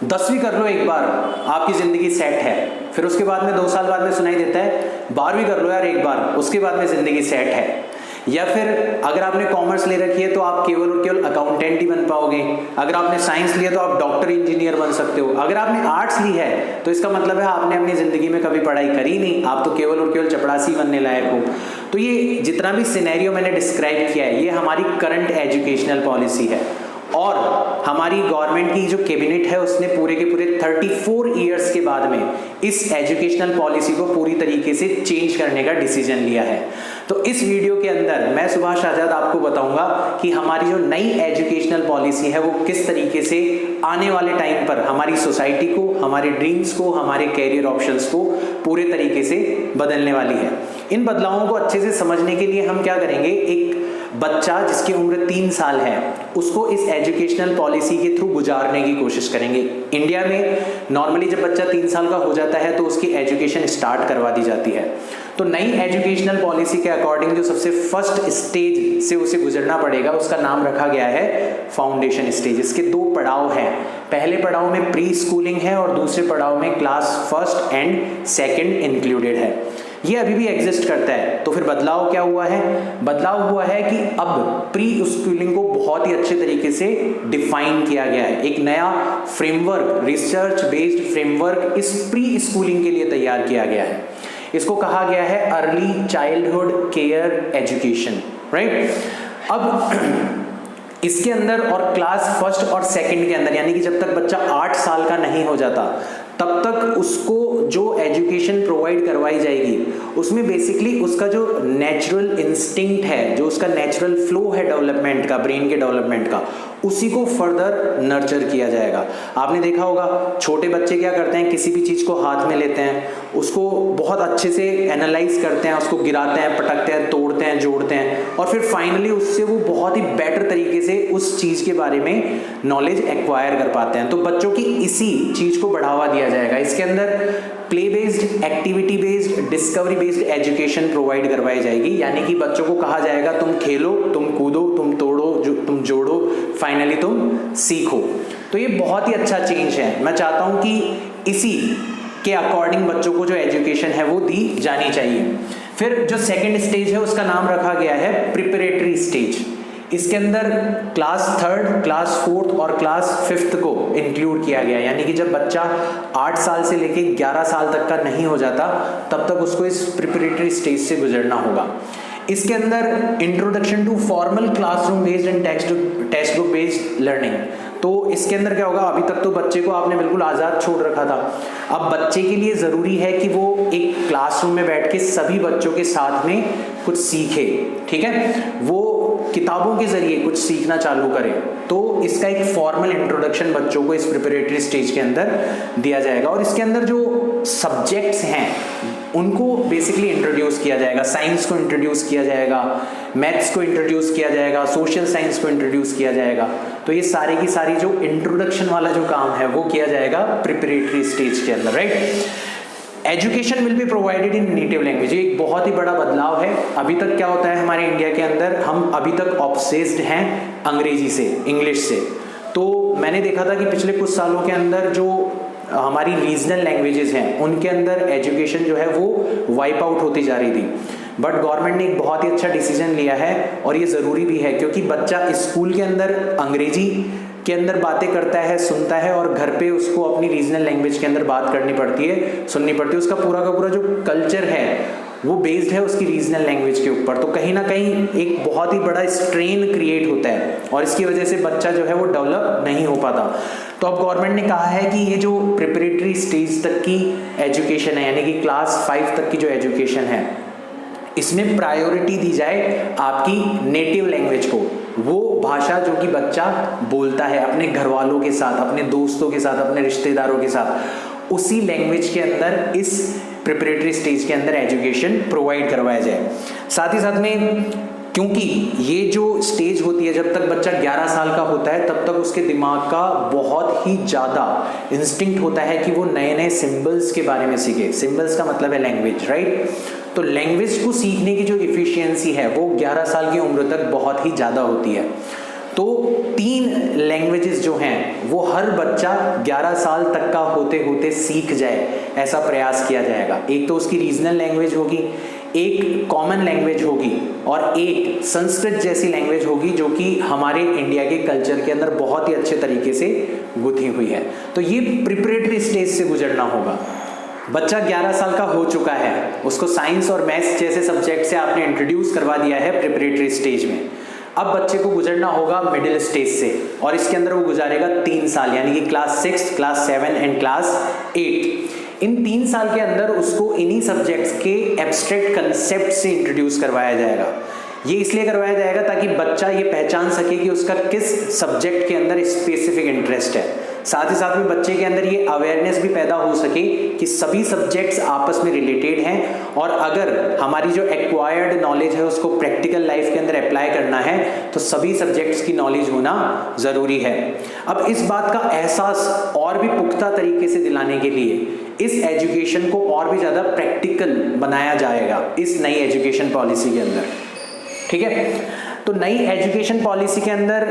10वीं कर लो एक बार, आपकी ज़िंदगी सेट है। फिर उसके बाद में 2 साल बाद में सुनाई देता है 12वीं कर लो यार एक बार, उसके बाद में ज़िंदगी सेट है। या फिर अगर आपने कॉमर्स ले रखी है तो आप केवल और केवल अकाउंटेंट ही बन पाओगे। अगर आपने साइंस लिया तो आप डॉक्टर इंजीनियर बन सकते हो। अगर आपने आर्ट्स ली है तो इसका मतलब है आपने अपनी ज़िंदगी में कभी पढ़ाई करी नहीं, आप तो केवल और केवल चपरासी बनने लायक हो। तो ये जितना भी सिनेरियो मैंने डिस्क्राइब किया है, ये हमारी करंट एजुकेशनल पॉलिसी है। और हमारी गवर्नमेंट की जो कैबिनेट है उसने पूरे के पूरे 34 ईयर्स के बाद में इस एजुकेशनल पॉलिसी को पूरी तरीके से चेंज करने का डिसीजन लिया है। तो इस वीडियो के अंदर मैं सुभाष आजाद आपको बताऊंगा कि हमारी जो नई एजुकेशनल पॉलिसी है वो किस तरीके से आने वाले टाइम पर हमारी सोसाइटी को, हमारे ड्रीम्स को, हमारे कैरियर ऑप्शंस को पूरे तरीके से बदलने वाली है। इन बदलावों को अच्छे से समझने के लिए हम क्या करेंगे, एक बच्चा जिसकी उम्र 3 साल है उसको इस एजुकेशनल पॉलिसी के थ्रू गुजारने की कोशिश करेंगे। इंडिया में नॉर्मली जब बच्चा 3 साल का हो जाता है तो उसकी एजुकेशन स्टार्ट करवा दी जाती है। तो नई एजुकेशनल पॉलिसी के अकॉर्डिंग जो सबसे फर्स्ट स्टेज से उसे गुजरना पड़ेगा उसका नाम रखा गया है फाउंडेशन स्टेज। इसके 2 पड़ाव हैं। पहले पड़ाव में प्री स्कूलिंग है और दूसरे पड़ाव में क्लास 1 एंड 2 इंक्लूडेड है। ये अभी भी एग्जिस्ट करता है। तो फिर बदलाव क्या हुआ है? बदलाव हुआ है कि अब प्री स्कूलिंग को बहुत ही अच्छे तरीके से डिफाइन किया गया है। एक नया फ्रेमवर्क, रिसर्च बेस्ड फ्रेमवर्क इस प्री स्कूलिंग के लिए तैयार किया गया है। इसको कहा गया है early childhood care education, right. अब इसके अंदर और क्लास 1 और 2 के अंदर, यानी कि जब तक बच्चा 8 साल का नहीं हो जाता तब तक उसको जो एजुकेशन प्रोवाइड करवाई जाएगी उसमें बेसिकली उसका जो नेचुरल इंस्टिंक्ट है, जो उसका नेचुरल फ्लो है डेवलपमेंट का, ब्रेन के डेवलपमेंट का, उसी को फर्दर नर्चर किया जाएगा। आपने देखा होगा छोटे बच्चे क्या करते हैं, किसी भी चीज़ को हाथ में लेते हैं, उसको बहुत अच्छे से एनालाइज करते हैं, उसको गिराते हैं, पटकते हैं, तोड़ते हैं, जोड़ते हैं और फिर फाइनली उससे वो बहुत ही बेटर तरीके से उस चीज़ के बारे में नॉलेज एक्वायर कर पाते हैं। तो बच्चों की इसी चीज़ को बढ़ावा दिया जाएगा। इसके अंदर play based, activity based, discovery based education provide करवाई जाएगी। यानी कि बच्चों को कहा जाएगा तुम खेलो, तुम कूदो, तुम तोड़ो, तुम जोड़ो, फाइनली तुम सीखो। तो ये बहुत ही अच्छा चेंज है। मैं चाहता हूं कि इसी के अकॉर्डिंग बच्चों को जो एजुकेशन है वो दी जानी चाहिए। फिर जो 2nd स्टेज है उसका नाम रखा गया है प्रिपरेटरी स्टेज। इसके अंदर क्लास 3, क्लास 4 और क्लास 5 को इंक्लूड किया गया। यानी कि जब बच्चा 8 साल से लेके 11 साल तक का नहीं हो जाता तब तक उसको इस प्रिपरेटरी स्टेज से गुजरना होगा। इसके अंदर introduction to formal classroom based and text book based learning. तो इसके अंदर क्या होगा, अभी तक तो बच्चे को आपने बिल्कुल आज़ाद छोड़ रखा था। अब बच्चे के लिए ज़रूरी है कि वो एक क्लासरूम में बैठ के सभी बच्चों के साथ में कुछ सीखे, ठीक है, वो किताबों के जरिए कुछ सीखना चालू करें। तो इसका एक फॉर्मल इंट्रोडक्शन बच्चों को इस प्रिपरेटरी स्टेज के अंदर दिया जाएगा। और इसके अंदर जो सब्जेक्ट्स हैं उनको बेसिकली इंट्रोड्यूस किया जाएगा। साइंस को इंट्रोड्यूस किया जाएगा, मैथ्स को इंट्रोड्यूस किया जाएगा, सोशल साइंस को इंट्रोड्यूस किया जाएगा। तो ये सारी की सारी जो इंट्रोडक्शन वाला जो काम है वो किया जाएगा प्रिपरेटरी स्टेज के अंदर, right. Education will be provided in native language. ये एक बहुत ही बड़ा बदलाव है। अभी तक क्या होता है हमारे इंडिया के अंदर, हम अभी तक ऑब्सेस्ड हैं अंग्रेजी से, इंग्लिश से। तो मैंने देखा था कि पिछले कुछ सालों के अंदर जो हमारी रीजनल लैंग्वेजेस हैं उनके अंदर एजुकेशन जो है वो वाइप आउट होती जा रही थी। बट गवर्नमेंट ने एक बहुत ही अच्छा डिसीजन लिया है और ये ज़रूरी भी है, क्योंकि बच्चा स्कूल के अंदर अंग्रेजी के अंदर बातें करता है, सुनता है और घर पे उसको अपनी रीजनल लैंग्वेज के अंदर बात करनी पड़ती है, सुननी पड़ती है। उसका पूरा का पूरा जो कल्चर है वो बेस्ड है उसकी रीजनल लैंग्वेज के ऊपर। तो कहीं ना कहीं एक बहुत ही बड़ा स्ट्रेन क्रिएट होता है और इसकी वजह से बच्चा जो है वो डेवलप नहीं हो पाता। तो अब गवर्नमेंट ने कहा है कि ये जो प्रिपरेटरी स्टेज तक की एजुकेशन है, यानी कि क्लास 5 तक की जो एजुकेशन है, इसमें प्रायोरिटी दी जाए आपकी नेटिव लैंग्वेज को, वो भाषा जो कि बच्चा बोलता है अपने घर वालों के साथ, अपने दोस्तों के साथ, अपने रिश्तेदारों के साथ, उसी लैंग्वेज के अंदर इस प्रिपरेटरी स्टेज के अंदर एजुकेशन प्रोवाइड करवाया जाए। साथ ही साथ में क्योंकि ये जो स्टेज होती है जब तक बच्चा 11 साल का होता है तब तक उसके दिमाग का बहुत ही ज़्यादा इंस्टिंक्ट होता है कि वो नए नए सिंबल्स के बारे में सीखे। सिंबल्स का मतलब है लैंग्वेज, राइट। तो लैंग्वेज को सीखने की जो इफिशियंसी है वो 11 साल की उम्र तक बहुत ही ज़्यादा होती है। तो 3 लैंग्वेजेस जो हैं वो हर बच्चा 11 साल तक का होते होते सीख जाए, ऐसा प्रयास किया जाएगा। एक तो उसकी रीजनल लैंग्वेज होगी, एक कॉमन लैंग्वेज होगी और एक संस्कृत जैसी लैंग्वेज होगी जो कि हमारे इंडिया के कल्चर के अंदर बहुत ही अच्छे तरीके से गुथी हुई है। तो ये प्रिपरेटरी स्टेज से गुजरना होगा। बच्चा 11 साल का हो चुका है, उसको साइंस और मैथ्स जैसे सब्जेक्ट से आपने इंट्रोड्यूस करवा दिया है प्रिपरेटरी स्टेज में। अब बच्चे को गुजरना होगा मिडिल स्टेज से और इसके अंदर वो गुजारेगा 3 साल, यानी कि क्लास 6, क्लास 7 एंड क्लास 8। इन 3 साल के अंदर उसको इन्हीं सब्जेक्ट्स के एब्स्ट्रैक्ट कंसेप्ट से इंट्रोड्यूस करवाया जाएगा। ये इसलिए करवाया जाएगा ताकि बच्चा ये पहचान सके कि उसका किस सब्जेक्ट के अंदर स्पेसिफिक इंटरेस्ट है। साथ ही साथ में बच्चे के अंदर ये अवेयरनेस भी पैदा हो सके कि सभी सब्जेक्ट्स आपस में रिलेटेड हैं और अगर हमारी जो एक्वायर्ड नॉलेज है उसको प्रैक्टिकल लाइफ के अंदर अप्लाई करना है तो सभी सब्जेक्ट्स की नॉलेज होना जरूरी है। अब इस बात का एहसास और भी पुख्ता तरीके से दिलाने के लिए इस एजुकेशन को और भी ज्यादा प्रैक्टिकल बनाया जाएगा इस नई एजुकेशन पॉलिसी के अंदर। ठीक है, तो नई एजुकेशन पॉलिसी के अंदर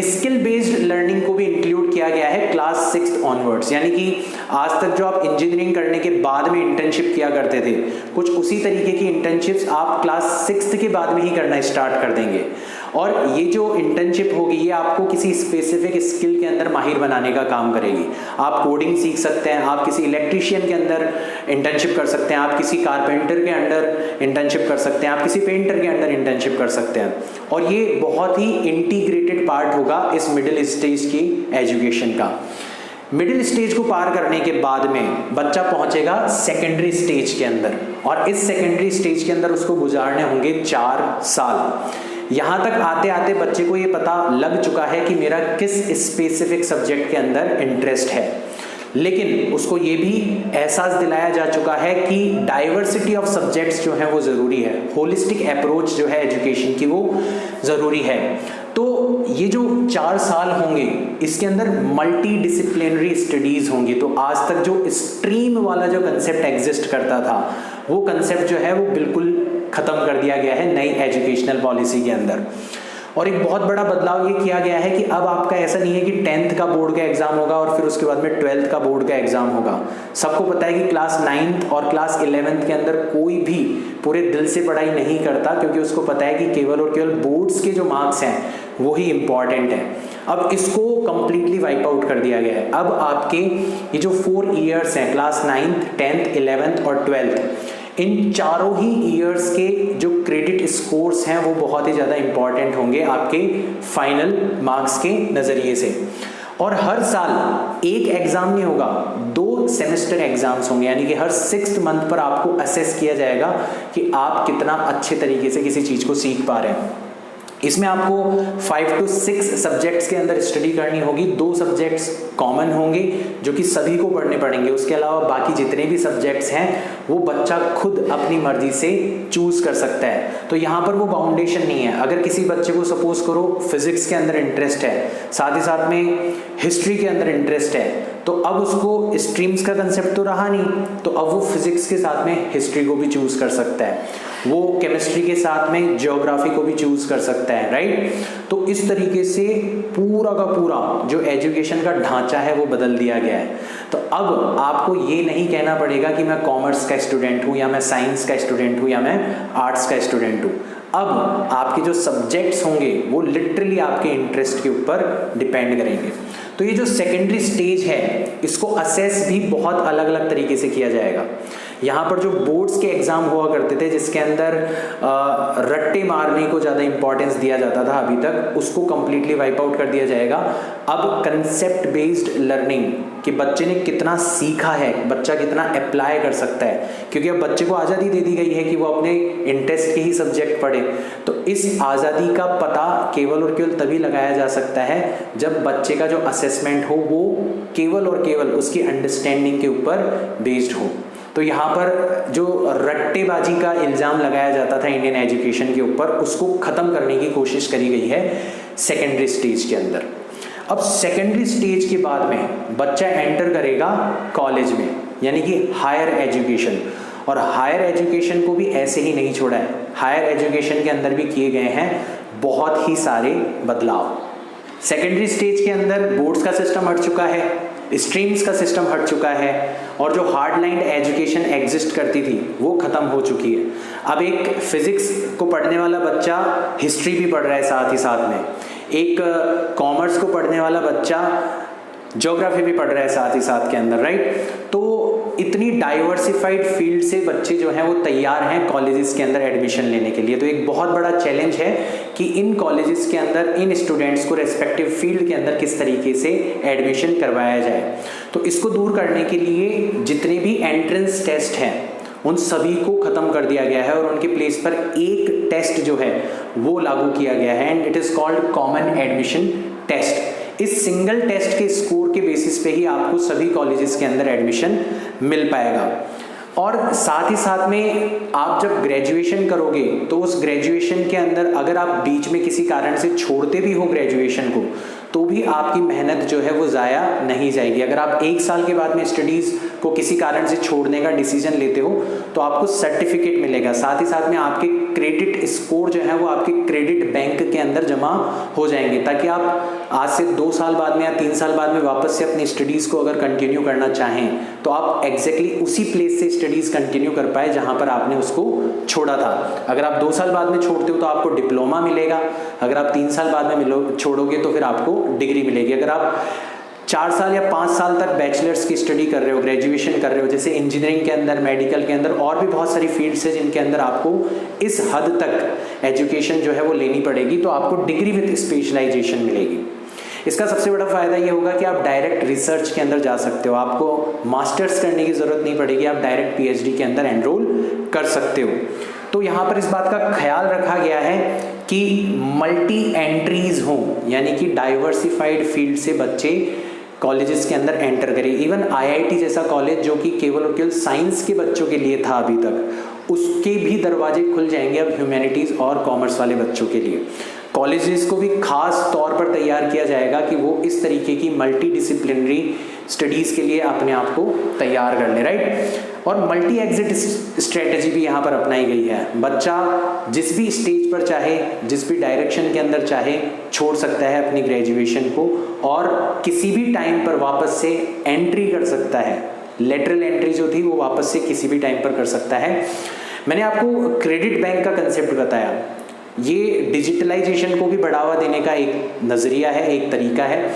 स्किल बेस्ड लर्निंग को भी इंक्लूड किया गया है क्लास 6 ऑनवर्ड्स, यानी कि आज तक जो आप इंजीनियरिंग करने के बाद में इंटर्नशिप किया करते थे, कुछ उसी तरीके की इंटर्नशिप्स आप क्लास 6 के बाद में ही करना स्टार्ट कर देंगे। और ये जो इंटर्नशिप होगी ये आपको किसी स्पेसिफिक स्किल के अंदर माहिर बनाने का काम करेगी। आप कोडिंग सीख सकते हैं, आप किसी इलेक्ट्रीशियन के अंदर इंटर्नशिप कर सकते हैं, आप किसी कारपेंटर के अंडर इंटर्नशिप कर सकते हैं, आप किसी पेंटर के अंडर इंटर्नशिप कर सकते हैं। और ये बहुत ही इंटीग्रेटेड पार्ट होगा इस मिडिल स्टेज की एजुकेशन का। मिडिल स्टेज को पार करने के बाद में बच्चा पहुंचेगा सेकेंडरी स्टेज के अंदर और इस सेकेंडरी स्टेज के अंदर उसको गुजारने होंगे 4 साल। यहां तक आते आते बच्चे को ये पता लग चुका है कि मेरा किस स्पेसिफिक सब्जेक्ट के अंदर इंटरेस्ट है, लेकिन उसको ये भी एहसास दिलाया जा चुका है कि डाइवर्सिटी ऑफ सब्जेक्ट्स जो है वो जरूरी है, होलिस्टिक अप्रोच जो है एजुकेशन की वो जरूरी है। तो ये जो 4 साल होंगे इसके अंदर मल्टी डिसिप्लिनरी स्टडीज होंगी। तो आज तक जो स्ट्रीम वाला जो कंसेप्ट एग्जिस्ट करता था वो कंसेप्ट जो है वो बिल्कुल खत्म कर दिया गया है नई एजुकेशनल पॉलिसी के अंदर। और एक बहुत बड़ा बदलाव ये किया गया है कि अब आपका ऐसा नहीं है कि 10th का बोर्ड का एग्जाम होगा और फिर उसके बाद में 12th का बोर्ड का एग्जाम होगा। सबको पता है कि क्लास 9th और क्लास 11th के अंदर कोई भी पूरे दिल से पढ़ाई नहीं करता, क्योंकि उसको पता है कि केवल और केवल बोर्ड्स के जो मार्क्स हैं वही इंपॉर्टेंट है। अब इसको कंप्लीटली वाइप आउट कर दिया गया है। अब आपके ये जो 4 ईयर्स हैं, क्लास 9th, 10th, 11th और 12th, इन चारों ही ईयर्स के जो क्रेडिट स्कोर्स हैं वो बहुत ही ज़्यादा इंपॉर्टेंट होंगे आपके फाइनल मार्क्स के नज़रिए से। और हर साल एक एग्जाम नहीं होगा, 2 सेमेस्टर एग्जाम्स होंगे, यानी कि हर 6th मंथ पर आपको असेस किया जाएगा कि आप कितना अच्छे तरीके से किसी चीज़ को सीख पा रहे हैं। इसमें आपको 5 to 6 सब्जेक्ट्स के अंदर स्टडी करनी होगी। 2 सब्जेक्ट्स कॉमन होंगे जो कि सभी को पढ़ने पड़ेंगे, उसके अलावा बाकी जितने भी सब्जेक्ट्स हैं वो बच्चा खुद अपनी मर्जी से चूज कर सकता है। तो यहाँ पर वो बाउंडेशन नहीं है। अगर किसी बच्चे को सपोज करो फिजिक्स के अंदर इंटरेस्ट है, साथ ही साथ में हिस्ट्री के अंदर इंटरेस्ट है, तो अब उसको स्ट्रीम्स का कंसेप्ट तो रहा नहीं, तो अब वो फिजिक्स के साथ में हिस्ट्री को भी चूज कर सकता है, वो केमिस्ट्री के साथ में ज्योग्राफी को भी चूज कर सकता है, राइट। तो इस तरीके से पूरा का पूरा जो एजुकेशन का ढांचा है वो बदल दिया गया है। तो अब आपको ये नहीं कहना पड़ेगा कि मैं कॉमर्स का स्टूडेंट हूँ या मैं साइंस का स्टूडेंट हूँ या मैं आर्ट्स का स्टूडेंट हूँ। अब आपके जो सब्जेक्ट्स होंगे वो लिटरली आपके इंटरेस्ट के ऊपर डिपेंड करेंगे। तो ये जो सेकेंडरी स्टेज है इसको असेस भी बहुत अलग अलग तरीके से किया जाएगा। यहाँ पर जो बोर्ड्स के एग्जाम हुआ करते थे जिसके अंदर रट्टे मारने को ज़्यादा इंपॉर्टेंस दिया जाता था अभी तक, उसको कंप्लीटली वाइप आउट कर दिया जाएगा। अब कंसेप्ट बेस्ड लर्निंग कि बच्चे ने कितना सीखा है, बच्चा कितना अप्लाई कर सकता है, क्योंकि अब बच्चे को आज़ादी दे दी गई है कि वो अपने इंटरेस्ट के ही सब्जेक्ट पढ़े। तो इस आज़ादी का पता केवल और केवल तभी लगाया जा सकता है जब बच्चे का जो असेसमेंट हो वो केवल और केवल उसकी अंडरस्टैंडिंग के ऊपर बेस्ड हो। तो यहाँ पर जो रट्टेबाजी का इल्ज़ाम लगाया जाता था इंडियन एजुकेशन के ऊपर, उसको ख़त्म करने की कोशिश करी गई है सेकेंडरी स्टेज के अंदर। अब सेकेंडरी स्टेज के बाद में बच्चा एंटर करेगा कॉलेज में, यानी कि हायर एजुकेशन। और हायर एजुकेशन को भी ऐसे ही नहीं छोड़ा है, हायर एजुकेशन के अंदर भी किए गए हैं बहुत ही सारे बदलाव। सेकेंडरी स्टेज के अंदर बोर्ड्स का सिस्टम हट चुका है, स्ट्रीम्स का सिस्टम हट चुका है, और जो हार्ड लाइन एजुकेशन एग्जिस्ट करती थी वो खत्म हो चुकी है। अब एक फिजिक्स को पढ़ने वाला बच्चा हिस्ट्री भी पढ़ रहा है साथ ही साथ में, एक कॉमर्स को पढ़ने वाला बच्चा ज्योग्राफी भी पढ़ रहा है साथ ही साथ के अंदर, राइट। तो इतनी डाइवर्सिफाइड फील्ड से बच्चे जो हैं वो तैयार हैं कॉलेजेस के अंदर एडमिशन लेने के लिए। तो एक बहुत बड़ा चैलेंज है कि इन कॉलेजेस के अंदर इन स्टूडेंट्स को रेस्पेक्टिव फील्ड के अंदर किस तरीके से एडमिशन करवाया जाए। तो इसको दूर करने के लिए जितने भी एंट्रेंस टेस्ट हैं उन सभी को खत्म कर दिया गया है और उनके प्लेस पर एक टेस्ट जो है वो लागू किया गया है, and it is called common admission test. इस सिंगल टेस्ट के स्कोर के बेसिस पे ही आपको सभी कॉलेजेस के अंदर एडमिशन मिल पाएगा। और साथ ही साथ में आप जब ग्रेजुएशन करोगे तो उस ग्रेजुएशन के अंदर अगर आप बीच में किसी कारण से छोड़ते भी हो ग्रेजुएशन को, तो भी आपकी मेहनत जो है वो ज़ाया नहीं जाएगी। अगर आप 1 साल के बाद में स्टडीज़ को किसी कारण से छोड़ने का डिसीजन लेते हो तो आपको सर्टिफिकेट मिलेगा, साथ ही साथ में आपके क्रेडिट स्कोर जो है वो आपके क्रेडिट बैंक के अंदर जमा हो जाएंगे, ताकि आप आज से 2 साल बाद में या 3 साल बाद में वापस से अपनी स्टडीज़ को अगर कंटिन्यू करना चाहें तो आप एग्जैक्टली उसी प्लेस से स्टडीज़ कंटिन्यू कर पाए जहाँ पर आपने उसको छोड़ा था। अगर आप 2 साल बाद में छोड़ते हो तो आपको डिप्लोमा मिलेगा, अगर आप 3 साल बाद में छोड़ोगे तो फिर आपको डिग्री मिलेगी। अगर आप 4 साल या 5 साल तक बैचलर्स की स्टडी कर रहे हो, ग्रेजुएशन कर रहे हो, जैसे इंजीनियरिंग के अंदर, मेडिकल के अंदर और भी बहुत सारी फील्ड्स है जिनके अंदर आपको इस हद तक एजुकेशन जो है वो लेनी पड़ेगी, तो आपको डिग्री विद स्पेशलाइजेशन मिलेगी। इसका सबसे बड़ा फायदा ये होगा कि आप डायरेक्ट रिसर्च के अंदर जा सकते हो, आपको मास्टर्स करने की जरूरत नहीं पड़ेगी, आप डायरेक्ट पीएचडी के अंदर एनरोल कर सकते हो। तो यहाँ पर इस बात का ख्याल रखा गया है कि मल्टी एंट्रीज हों, यानी कि डाइवर्सिफाइड फील्ड से बच्चे कॉलेजेस के अंदर एंटर करें। इवन आईआईटी जैसा कॉलेज जो कि केवल और केवल साइंस के बच्चों के लिए था अभी तक, उसके भी दरवाजे खुल जाएंगे अब ह्यूमैनिटीज़ और कॉमर्स वाले बच्चों के लिए। कॉलेजेस को भी खास तौर पर तैयार किया जाएगा कि वो इस तरीके की मल्टी डिसिप्लिनरी स्टडीज़ के लिए अपने आप को तैयार कर ले, राइट। और मल्टी एग्जिट स्ट्रेटजी भी यहाँ पर अपनाई गई है। बच्चा जिस भी स्टेज पर चाहे, जिस भी डायरेक्शन के अंदर चाहे, छोड़ सकता है अपनी ग्रेजुएशन को और किसी भी टाइम पर वापस से एंट्री कर सकता है। लेटरल एंट्री जो थी वो वापस से किसी भी टाइम पर कर सकता है। मैंने आपको क्रेडिट बैंक का कंसेप्ट बताया, ये डिजिटलाइजेशन को भी बढ़ावा देने का एक नज़रिया है, एक तरीका है।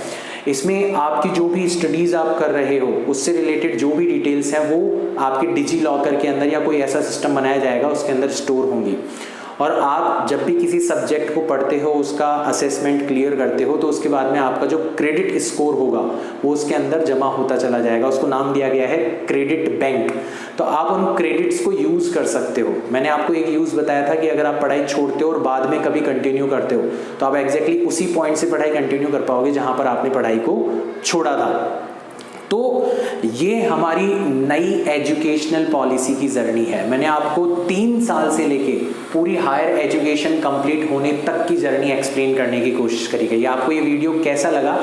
इसमें आपकी जो भी स्टडीज़ आप कर रहे हो उससे रिलेटेड जो भी डिटेल्स हैं वो आपके डिजी लॉकर के अंदर या कोई ऐसा सिस्टम बनाया जाएगा उसके अंदर स्टोर होंगी, और आप जब भी किसी सब्जेक्ट को पढ़ते हो, उसका असेसमेंट क्लियर करते हो, तो उसके बाद में आपका जो क्रेडिट स्कोर होगा वो उसके अंदर जमा होता चला जाएगा। उसको नाम दिया गया है क्रेडिट बैंक। तो आप उन क्रेडिट्स को यूज़ कर सकते हो। मैंने आपको एक यूज़ बताया था कि अगर आप पढ़ाई छोड़ते हो और बाद में कभी कंटिन्यू करते हो तो आप एग्जैक्टली उसी पॉइंट से पढ़ाई कंटिन्यू कर पाओगे जहाँ पर आपने पढ़ाई को छोड़ा था। तो ये हमारी नई एजुकेशनल पॉलिसी की जर्नी है। मैंने आपको 3 साल से लेके पूरी हायर एजुकेशन कंप्लीट होने तक की जर्नी एक्सप्लेन करने की कोशिश करी गई। आपको ये वीडियो कैसा लगा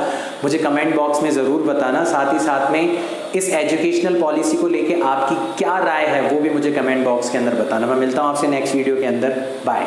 मुझे कमेंट बॉक्स में ज़रूर बताना। साथ ही साथ में इस एजुकेशनल पॉलिसी को लेके आपकी क्या राय है वो भी मुझे कमेंट बॉक्स के अंदर बताना। मैं मिलता हूँ आपसे नेक्स्ट वीडियो के अंदर। बाय।